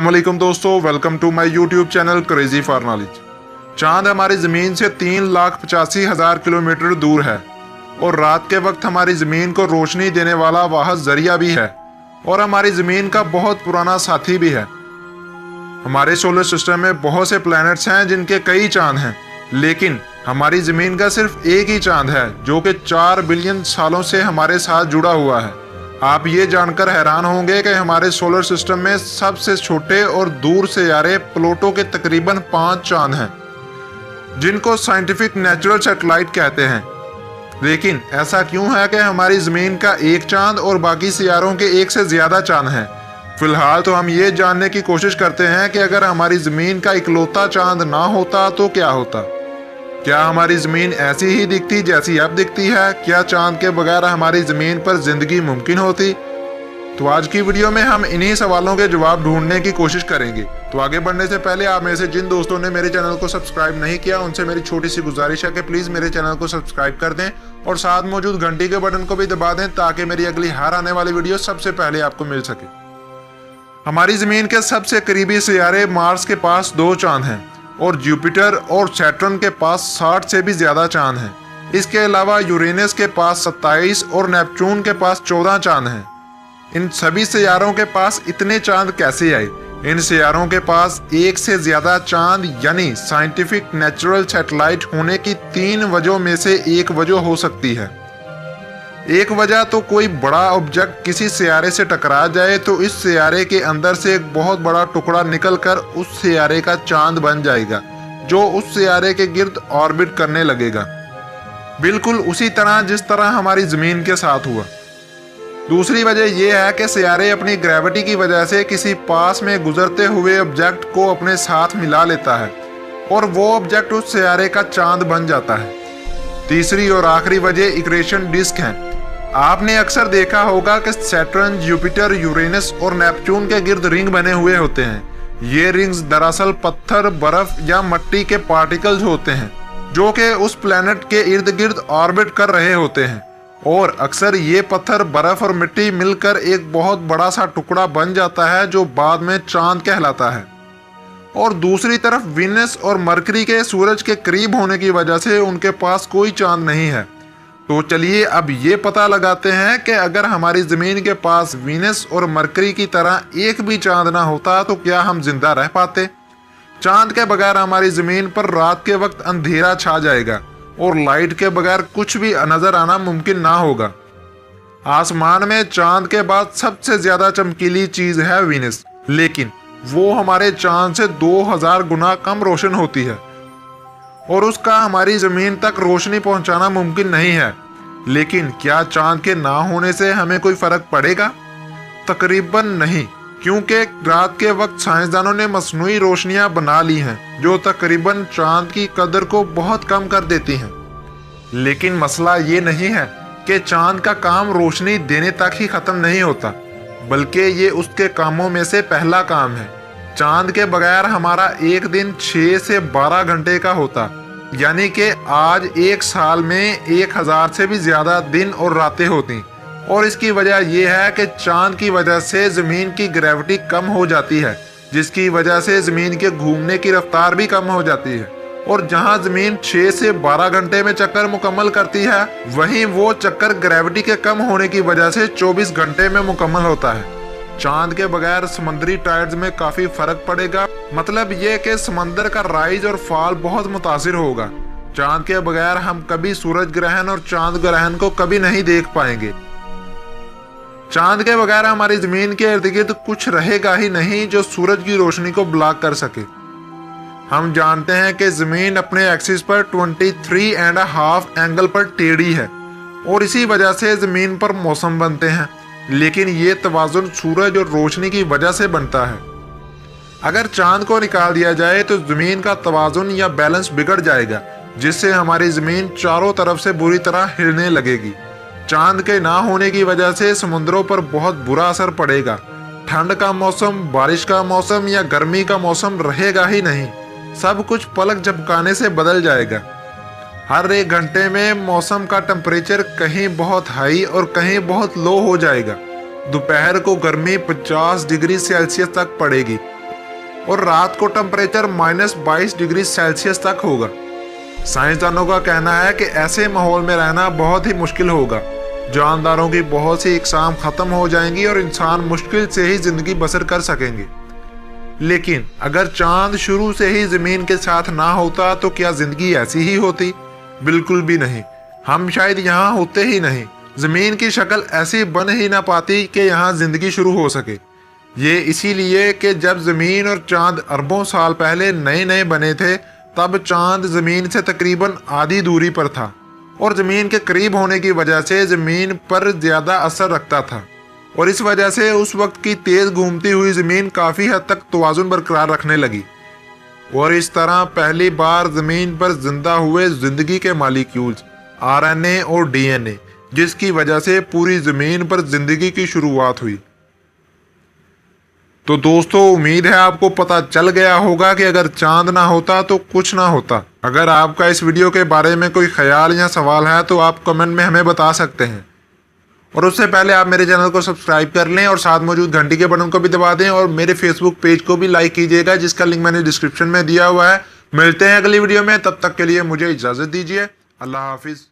अस्सलामुअलैकुम दोस्तों, welcome to my YouTube channel crazy for knowledge. चांद हमारी ज़मीन से 3,85,000 किलोमीटर दूर है और रात के वक्त हमारी ज़मीन को रोशनी देने वाला वाहिद ज़रिया भी है और हमारी ज़मीन का बहुत पुराना साथी भी है। हमारे सोलर सिस्टम में बहुत से प्लैनेट्स हैं जिनके कई चांद हैं, लेकिन हमारी ज़मीन का सिर्फ एक ही चांद है जो कि 4 बिलियन सालों से हमारे साथ जुड़ा हुआ है। आप ये जानकर हैरान होंगे कि हमारे सोलर सिस्टम में सबसे छोटे और दूर से यारे प्लूटो के तकरीबन 5 चांद हैं जिनको साइंटिफिक नेचुरल सैटेलाइट कहते हैं। लेकिन ऐसा क्यों है कि हमारी ज़मीन का एक चांद और बाकी सियारों के एक से ज़्यादा चांद हैं? फिलहाल तो हम ये जानने की कोशिश करते हैं कि अगर हमारी ज़मीन का इकलौता चांद ना होता तो क्या होता। क्या हमारी ज़मीन ऐसी ही दिखती जैसी अब दिखती है? क्या चांद के बगैर हमारी ज़मीन पर ज़िंदगी मुमकिन होती? तो आज की वीडियो में हम इन्हीं सवालों के जवाब ढूंढने की कोशिश करेंगे। तो आगे बढ़ने से पहले आप में से जिन दोस्तों ने मेरे चैनल को सब्सक्राइब नहीं किया उनसे मेरी छोटी सी गुजारिश है कि प्लीज़ मेरे चैनल को सब्सक्राइब कर दें और साथ मौजूद घंटी के बटन को भी दबा दें ताकि मेरी अगली हर आने वाली वीडियो सबसे पहले आपको मिल सके। हमारी ज़मीन के सबसे करीबी सियारे मार्स के पास 2 चांद हैं और जुपिटर और सैटर्न के पास 60 से भी ज़्यादा चांद हैं। इसके अलावा यूरेनस के पास 27 और नेपच्यून के पास 14 चांद हैं। इन सभी सियारों के पास इतने चांद कैसे आए? इन सियारों के पास एक से ज़्यादा चांद यानी साइंटिफिक नेचुरल सैटेलाइट होने की 3 वजहों में से एक वजह हो सकती है। एक वजह तो कोई बड़ा ऑब्जेक्ट किसी सियारे से टकरा जाए तो इस सियारे के अंदर से एक बहुत बड़ा टुकड़ा निकलकर उस सियारे का चांद बन जाएगा जो उस सियारे के गिर्द ऑर्बिट करने लगेगा, बिल्कुल उसी तरह जिस तरह हमारी ज़मीन के साथ हुआ। दूसरी वजह यह है कि सियारे अपनी ग्रेविटी की वजह से किसी पास में गुजरते हुए ऑब्जेक्ट को अपने साथ मिला लेता है और वो ऑब्जेक्ट उस सियारे का चांद बन जाता है। तीसरी और आखिरी वजह इक्वेशन डिस्क है। आपने अक्सर देखा होगा कि सैटर्न, जुपिटर, यूरेनस और नेपच्यून के गिर्द रिंग बने हुए होते हैं। ये रिंग्स दरअसल पत्थर, बर्फ या मिट्टी के पार्टिकल्स होते हैं जो कि उस प्लैनेट के इर्द गिर्द ऑर्बिट कर रहे होते हैं और अक्सर ये पत्थर, बर्फ और मिट्टी मिलकर एक बहुत बड़ा सा टुकड़ा बन जाता है जो बाद में चांद कहलाता है। और दूसरी तरफ वीनस और मरकरी के सूरज के करीब होने की वजह से उनके पास कोई चांद नहीं है। तो चलिए अब ये पता लगाते हैं कि अगर हमारी ज़मीन के पास वीनस और मरकरी की तरह एक भी चांद ना होता तो क्या हम जिंदा रह पाते? चांद के बगैर हमारी ज़मीन पर रात के वक्त अंधेरा छा जाएगा और लाइट के बगैर कुछ भी नजर आना मुमकिन ना होगा। आसमान में चांद के बाद सबसे ज़्यादा चमकीली चीज़ है वीनस, लेकिन वो हमारे चांद से 2000 गुना कम रोशन होती है और उसका हमारी ज़मीन तक रोशनी पहुंचाना मुमकिन नहीं है। लेकिन क्या चांद के ना होने से हमें कोई फ़र्क पड़ेगा? तकरीबन नहीं, क्योंकि रात के वक्त साइंसदानों ने मसनूई रोशनियां बना ली हैं जो तकरीबन चांद की कदर को बहुत कम कर देती हैं। लेकिन मसला ये नहीं है कि चांद का काम रोशनी देने तक ही ख़त्म नहीं होता, बल्कि ये उसके कामों में से पहला काम है। चांद के बगैर हमारा एक दिन 6 से 12 घंटे का होता, यानी कि आज एक साल में 1000 से भी ज़्यादा दिन और रातें होती। और इसकी वजह यह है कि चांद की वजह से ज़मीन की ग्रेविटी कम हो जाती है, जिसकी वजह से ज़मीन के घूमने की रफ्तार भी कम हो जाती है। और जहां ज़मीन 6 से 12 घंटे में चक्कर मुकम्मल करती है, वहीं वो चक्कर ग्रेविटी के कम होने की वजह से 24 घंटे में मुकम्मल होता है। चांद के बगैर समुद्री टाइड्स में काफ़ी फ़र्क पड़ेगा। मतलब ये कि समंदर का राइज और फॉल बहुत मुतासिर होगा। चांद के बगैर हम कभी सूरज ग्रहण और चांद ग्रहण को कभी नहीं देख पाएंगे। चांद के बगैर हमारी ज़मीन के इर्द गिर्द कुछ रहेगा ही नहीं जो सूरज की रोशनी को ब्लॉक कर सके। हम जानते हैं कि ज़मीन अपने एक्सिस पर 23.5 एंगल पर टेढ़ी है और इसी वजह से ज़मीन पर मौसम बनते हैं, लेकिन ये तवाज़ुन सूरज और रोशनी की वजह से बनता है। अगर चांद को निकाल दिया जाए तो ज़मीन का तवाज़ुन या बैलेंस बिगड़ जाएगा, जिससे हमारी ज़मीन चारों तरफ से बुरी तरह हिलने लगेगी। चांद के ना होने की वजह से समुद्रों पर बहुत बुरा असर पड़ेगा। ठंड का मौसम, बारिश का मौसम या गर्मी का मौसम रहेगा ही नहीं। सब कुछ पलक झपकाने से बदल जाएगा। हर 1 घंटे में मौसम का टेम्परेचर कहीं बहुत हाई और कहीं बहुत लो हो जाएगा। दोपहर को गर्मी 50 डिग्री सेल्सियस तक पड़ेगी और रात को टेम्परेचर -22 डिग्री सेल्सियस तक होगा। साइंसदानों का कहना है कि ऐसे माहौल में रहना बहुत ही मुश्किल होगा। जानदारों की बहुत सी इकसाम खत्म हो जाएंगी और इंसान मुश्किल से ही जिंदगी बसर कर सकेंगे। लेकिन अगर चांद शुरू से ही जमीन के साथ ना होता तो क्या जिंदगी ऐसी ही होती? बिल्कुल भी नहीं। हम शायद यहाँ होते ही नहीं। जमीन की शक्ल ऐसी बन ही ना पाती कि यहाँ जिंदगी शुरू हो सके। ये इसीलिए कि जब जमीन और चांद अरबों साल पहले नए नए बने थे, तब चांद जमीन से तकरीबन आधी दूरी पर था और जमीन के करीब होने की वजह से जमीन पर ज्यादा असर रखता था, और इस वजह से उस वक्त की तेज घूमती हुई जमीन काफी हद तक तवाजुन बरकरार रखने लगी। और इस तरह पहली बार जमीन पर जिंदा हुए जिंदगी के मालिक्यूल्स RNA और DNA, जिसकी वजह से पूरी जमीन पर जिंदगी की शुरुआत हुई। तो दोस्तों, उम्मीद है आपको पता चल गया होगा कि अगर चांद ना होता तो कुछ ना होता। अगर आपका इस वीडियो के बारे में कोई ख्याल या सवाल है तो आप कमेंट में हमें बता सकते हैं। और उससे पहले आप मेरे चैनल को सब्सक्राइब कर लें और साथ मौजूद घंटी के बटन को भी दबा दें, और मेरे फेसबुक पेज को भी लाइक कीजिएगा, जिसका लिंक मैंने डिस्क्रिप्शन में दिया हुआ है। मिलते हैं अगली वीडियो में, तब तक के लिए मुझे इजाज़त दीजिए। अल्लाह हाफिज़।